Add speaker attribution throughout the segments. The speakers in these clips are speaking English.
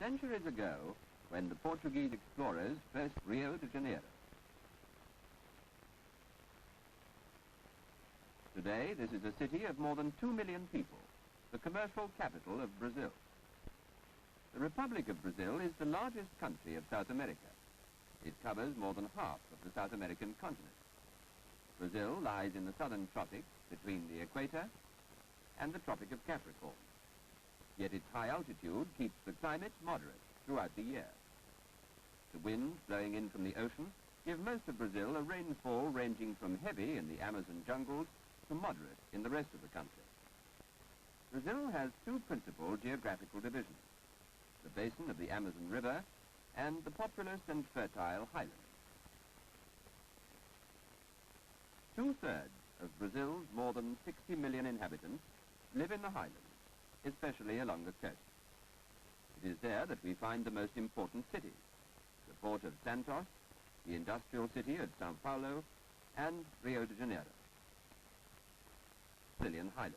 Speaker 1: centuries ago when the Portuguese explorers first Rio de Janeiro. Today, this is a city of more than 2 million people, the commercial capital of Brazil. The Republic of Brazil is the largest country of South America. It covers more than half of the South American continent. Brazil lies in the southern tropics between the equator and the Tropic of Capricorn. Yet its high altitude keeps the climate moderate throughout the year. The winds blowing in from the ocean give most of Brazil a rainfall ranging from heavy in the Amazon jungles to moderate in the rest of the country. Brazil has two principal geographical divisions, the basin of the Amazon River and the populous and fertile highlands. Two-thirds of Brazil's more than 60 million inhabitants live in the highlands, especially along the coast. It is there that we find the most important cities, the port of Santos, the industrial city of Sao Paulo, and Rio de Janeiro. Brazilian Highlands.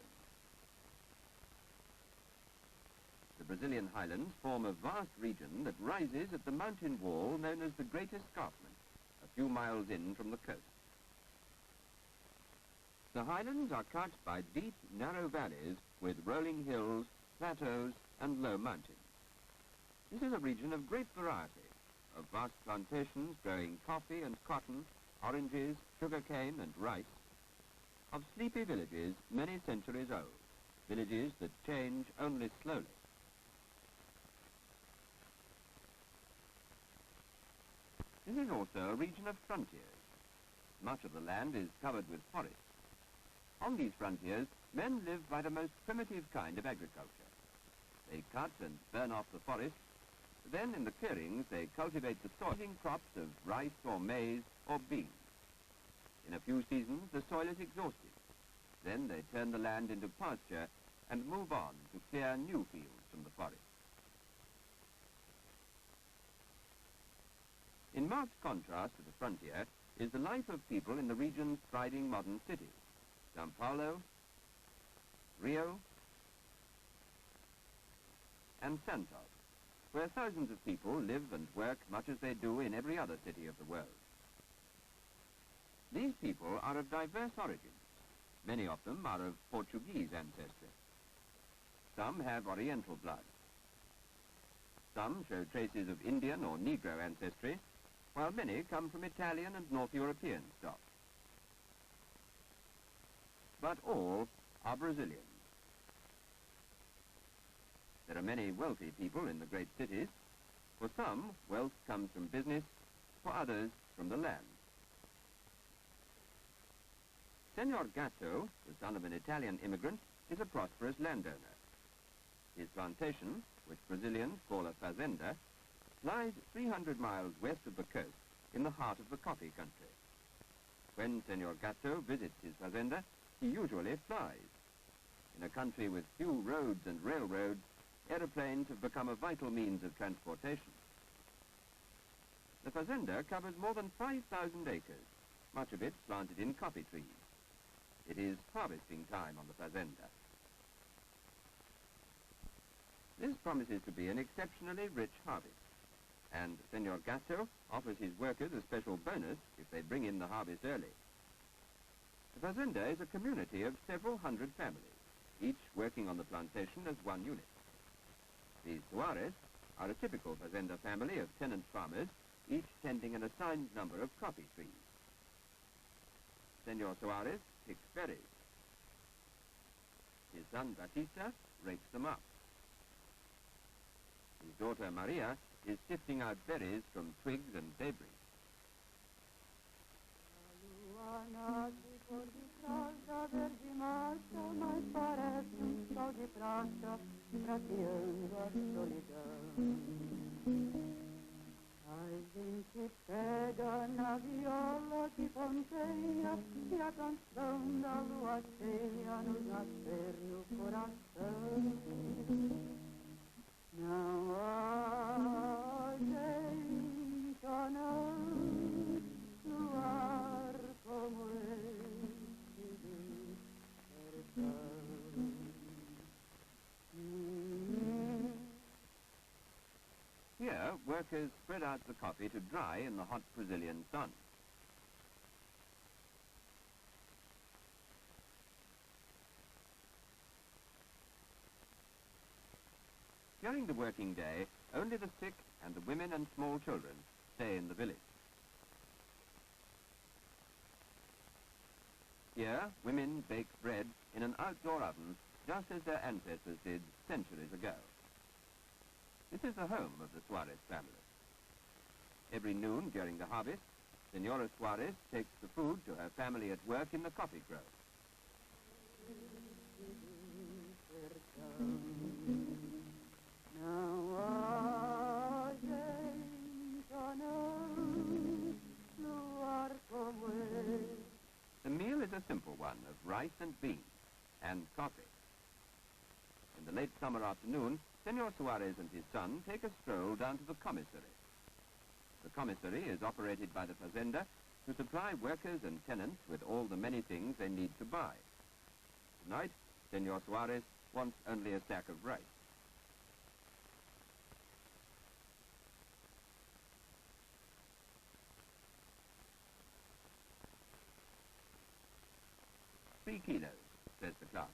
Speaker 1: The Brazilian highlands form a vast region that rises at the mountain wall known as the Great Escarpment, a few miles in from the coast. The highlands are cut by deep, narrow valleys with rolling hills, plateaus, and low mountains. This is a region of great variety, of vast plantations growing coffee and cotton, oranges, sugarcane, and rice, of sleepy villages many centuries old, villages that change only slowly. This is also a region of frontiers. Much of the land is covered with forests. On these frontiers, men live by the most primitive kind of agriculture. They cut and burn off the forest. Then in the clearings, they cultivate the soil using crops of rice or maize or beans. In a few seasons, the soil is exhausted. Then they turn the land into pasture and move on to clear new fields from the forest. In marked contrast to the frontier is the life of people in the region's thriving modern cities, Sao Paulo, Rio, and Santos, where thousands of people live and work much as they do in every other city of the world. These people are of diverse origins. Many of them are of Portuguese ancestry. Some have Oriental blood. Some show traces of Indian or Negro ancestry, while many come from Italian and North European stock. But all are Brazilians. There are many wealthy people in the great cities. For some, wealth comes from business, for others, from the land. Senor Gatto, the son of an Italian immigrant, is a prosperous landowner. His plantation, which Brazilians call a fazenda, lies 300 miles west of the coast in the heart of the coffee country. When Senor Gatto visits his fazenda, he usually flies. In a country with few roads and railroads, aeroplanes have become a vital means of transportation. The fazenda covers more than 5,000 acres, much of it planted in coffee trees. It is harvesting time on the fazenda. This promises to be an exceptionally rich harvest, and Senor Gatto offers his workers a special bonus if they bring in the harvest early. The fazenda is a community of several hundred families, each working on the plantation as one unit. The Soares are a typical fazenda family of tenant farmers, each tending an assigned number of coffee trees. Senor Soares picks berries. His son Batista rakes them up. His daughter Maria is sifting out berries from twigs and debris.
Speaker 2: A gente pega na viola que ponteia e a canção da lua cheia nos nascer no coração. Não há gente, oh não, no ar como este despertão.
Speaker 1: summer, workers spread out the coffee to dry in the hot Brazilian sun. During the working day, only the sick and the women and small children stay in the village. Here, women bake bread in an outdoor oven, just as their ancestors did centuries ago. This is the home of the Suarez family. Every noon during the harvest, Senora Suarez takes the food to her family at work in the coffee grove. The meal is a simple one of rice and beans and coffee. In the late summer afternoon, Senor Suarez and his son take a stroll down to the commissary. The commissary is operated by the fazenda to supply workers and tenants with all the many things they need to buy. Tonight, Senor Suarez wants only a sack of rice. "3 kilos, says the clerk,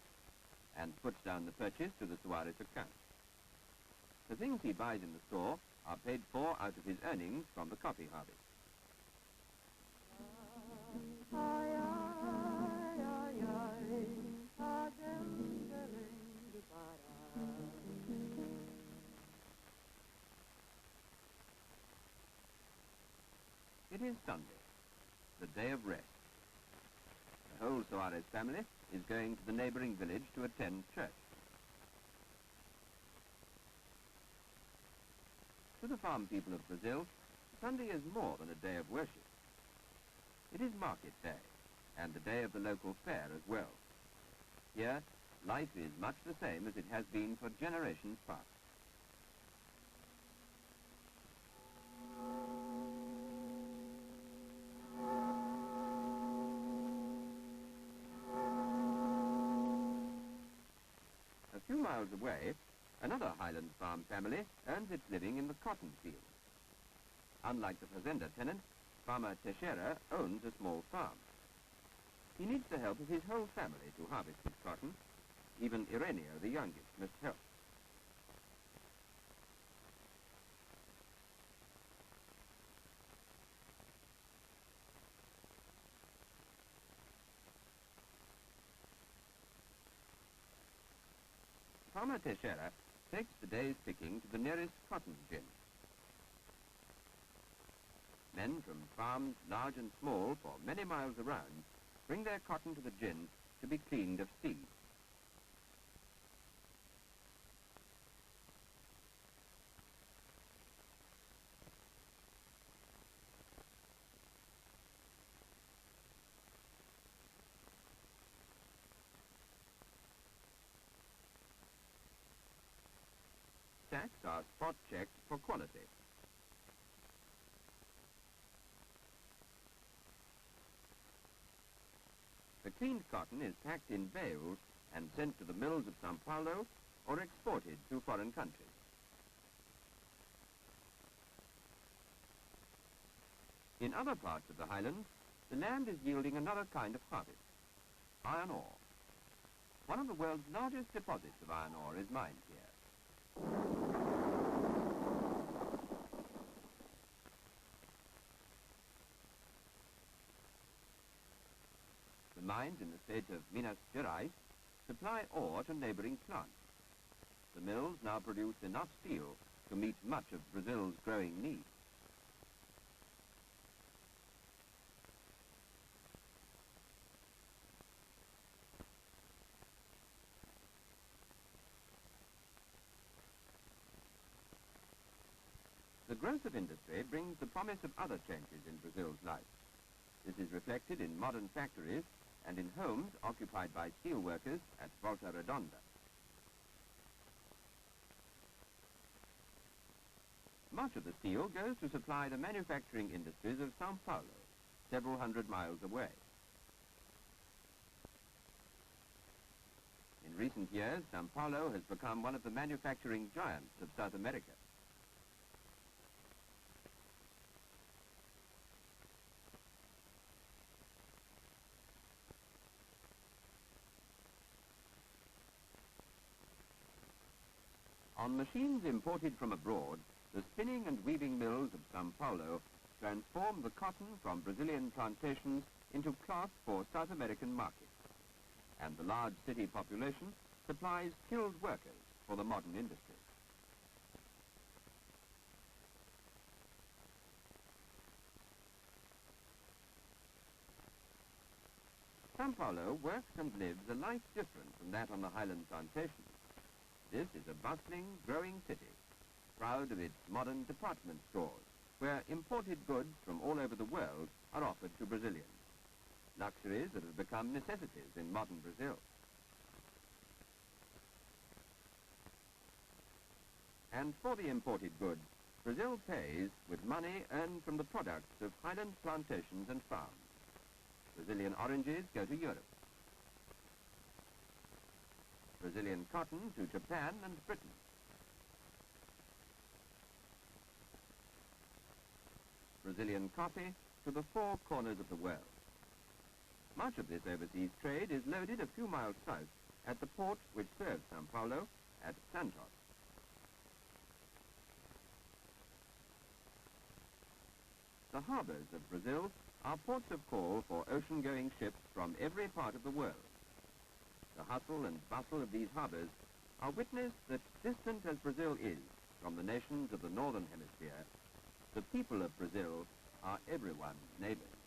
Speaker 1: and puts down the purchase to the Suarez account. The things he buys in the store are paid for out of his earnings from the coffee harvest. It is Sunday, the day of rest. The whole Suarez family is going to the neighboring village to attend church. To the farm people of Brazil, Sunday is more than a day of worship. It is market day, and the day of the local fair as well. Here, life is much the same as it has been for generations past. A few miles away, another Highland farm family earns its living in the cotton field. Unlike the fazenda tenant, Farmer Teixeira owns a small farm. He needs the help of his whole family to harvest his cotton. Even Irenia, the youngest, must help. Farmer Teixeira takes the day's picking to the nearest cotton gin. Men from farms large and small for many miles around bring their cotton to the gin to be cleaned of seed. Sacks are spot checked for quality. The cleaned cotton is packed in bales and sent to the mills of Sao Paulo or exported to foreign countries. In other parts of the Highlands, the land is yielding another kind of harvest, iron ore. One of the world's largest deposits of iron ore is mined here. The mines in the state of Minas Gerais supply ore to neighboring plants. The mills now produce enough steel to meet much of Brazil's growing needs. The growth of industry brings the promise of other changes in Brazil's life. This is reflected in modern factories and in homes occupied by steel workers at Volta Redonda. Much of the steel goes to supply the manufacturing industries of Sao Paulo, several hundred miles away. In recent years, Sao Paulo has become one of the manufacturing giants of South America. On machines imported from abroad, the spinning and weaving mills of Sao Paulo transform the cotton from Brazilian plantations into cloth for South American markets. And the large city population supplies skilled workers for the modern industry. Sao Paulo works and lives a life different from that on the Highland plantations. This is a bustling, growing city, proud of its modern department stores, where imported goods from all over the world are offered to Brazilians. Luxuries that have become necessities in modern Brazil. And for the imported goods, Brazil pays with money earned from the products of Highland plantations and farms. Brazilian oranges go to Europe. Brazilian cotton to Japan and Britain. Brazilian coffee to the four corners of the world. Much of this overseas trade is loaded a few miles south at the port which serves Sao Paulo at Santos. The harbours of Brazil are ports of call for ocean-going ships from every part of the world. The hustle and bustle of these harbours are witness that, distant as Brazil is from the nations of the northern hemisphere, the people of Brazil are everyone's neighbours.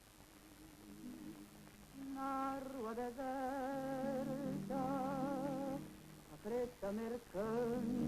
Speaker 2: Na rua deserta, a preta mercante